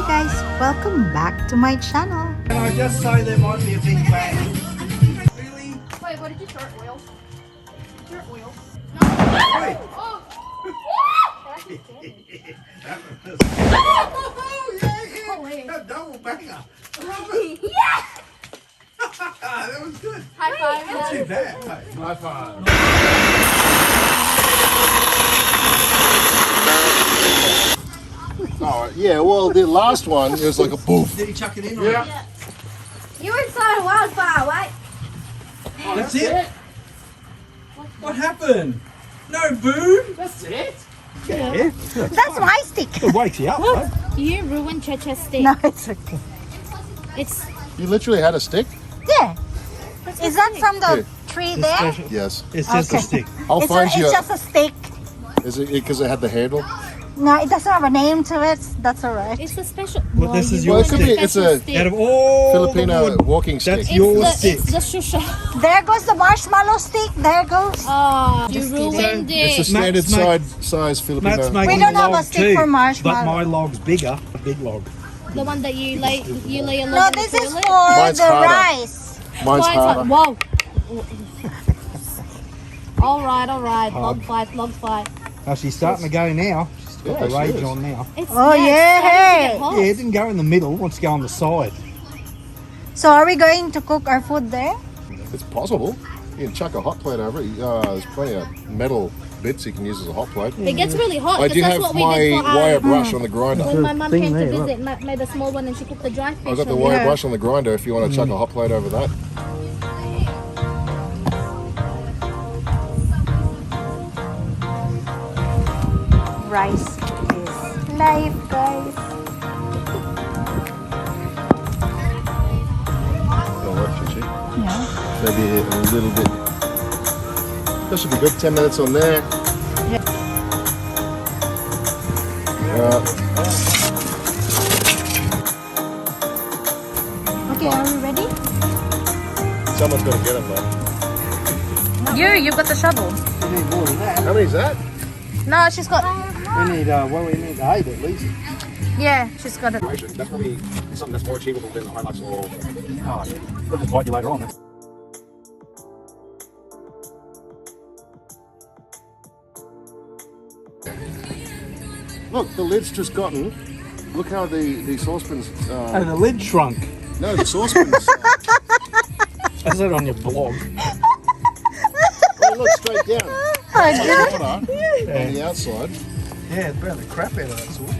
Hi guys, welcome back to my channel. Can I just say there might be a big bang? Really? Wait, what did you start, oil? Start oil? Wait. Oh! Oh, yeah. Holy. A double banger. Yes! That was good. High five. Not too bad. Mate. High five. Oh, yeah, well, the last one, it was like a poof. Did he chuck it in? Yeah. You were inside a wildfire, right? Oh, that's it? What happened? No boom? That's it? Yeah. That's my stick. It wakes you up, right? You ruined Cheche's stick. No, it's okay. It's You literally had a stick? Yeah. Is that from the Here. tree there? Yes. It's just Okay. a stick. I'll find It's you. just a stick. Is it because it had the handle? No, it doesn't have a name to it. That's alright. it's a special. Well, this is you your ruined stick. a It's special a- stick. Out of all Filipino the wood, walking stick. that's It's your the, stick. it's the shusha. There goes the marshmallow stick. There goes. Oh, you Just kidding. ruined It's a it. standard size Filipino. Matt's making We don't a have a log stick too, for marshmallow. but my log's bigger, a big log. The one that you lay a No, log in this the is toilet? for Mine's the harder. rice. Mine's harder. Whoa. All right. Log fight. Oh, she's starting to go now. She's got Yeah, the she rage is. on now. It's, Oh, it's yeah, starting to hey. get hot. Yeah, it didn't go in the middle, it wants to go on the side. So are we going to cook our food there? It's possible. You can chuck a hot plate over it. There's plenty of metal bits you can use as a hot plate. It gets really hot I because do that's have what we my did for wire brush on the grinder. when my mum thing came to there, look. visit, made a small one and she cooked the dry fish. I've got the on wire it. brush on the grinder if you want to chuck a hot plate over that. Rice is life, guys. That'll work, Chichi. Yeah. Maybe a little bit. That should be good. 10 minutes on there. Okay, are we ready? Someone's got to get them though. You got the shovel. We need more than that. How many's that? No, she's got. We need, we need 8 at least. Yeah, she's got it. That's probably something that's more achievable than the highlights or. Oh, yeah. We'll just bite you later on. Look, the lid's just gotten. Look how the saucepan's. Oh, the lid shrunk. No, the saucepan's. That's it on your blog. Oh, look straight down. Water on the outside. Yeah, it's burn the crap out of that sauce.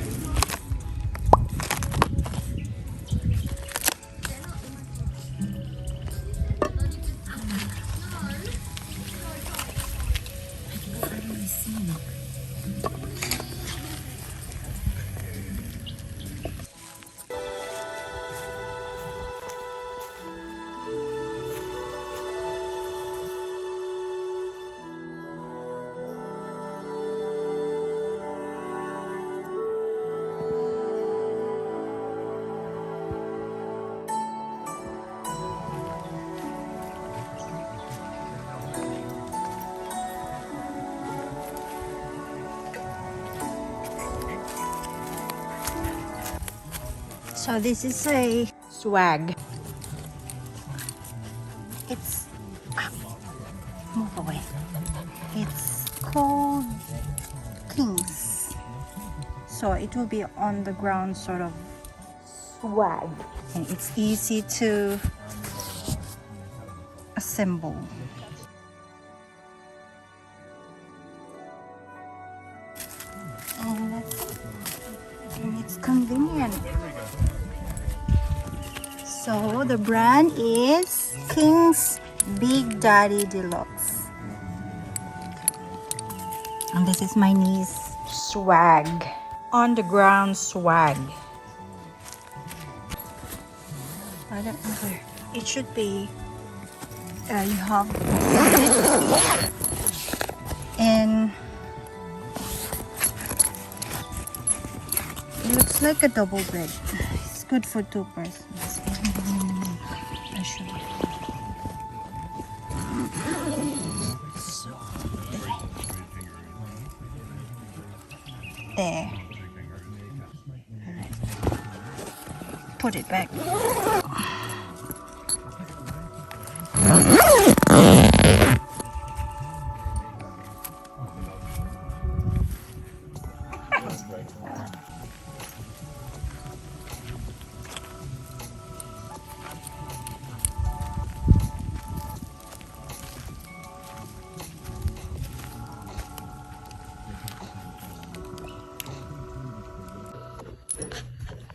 So this is a swag. It's move away. It's called Kings. So it will be on the ground sort of swag, and it's easy to assemble. And it's convenient. So the brand is King's Big Daddy Deluxe. And this is my niece swag. On the ground swag. I don't know where. It should be you have and it looks like a double bed. It's good for 2 persons. I show you. So, there. Alright. put it back.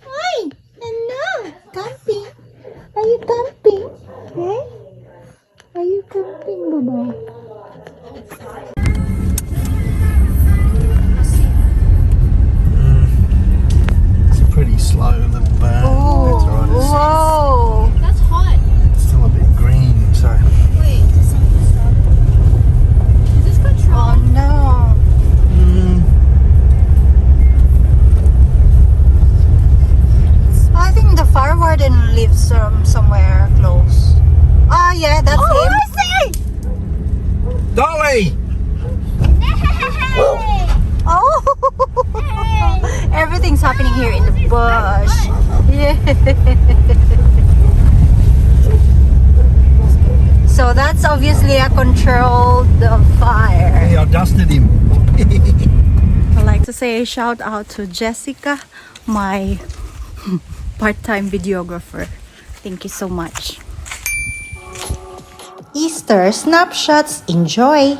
Hi, hello, camping. Are you camping? Hey? Are you camping, Baba? It's a pretty slow little burn. Oh, That's alright. whoa. That's hot. It's still a bit green, so. Wait. Is this Oh control? no. I think the fire warden lives somewhere close. Ah, yeah, that's him. Dolly! Oh, everything's happening here in the bush. Yeah. So that's obviously a controlled fire. Hey, I dusted him. I'd like to say a shout out to Jessica, my part-time videographer. Thank you so much. Easter snapshots. Enjoy!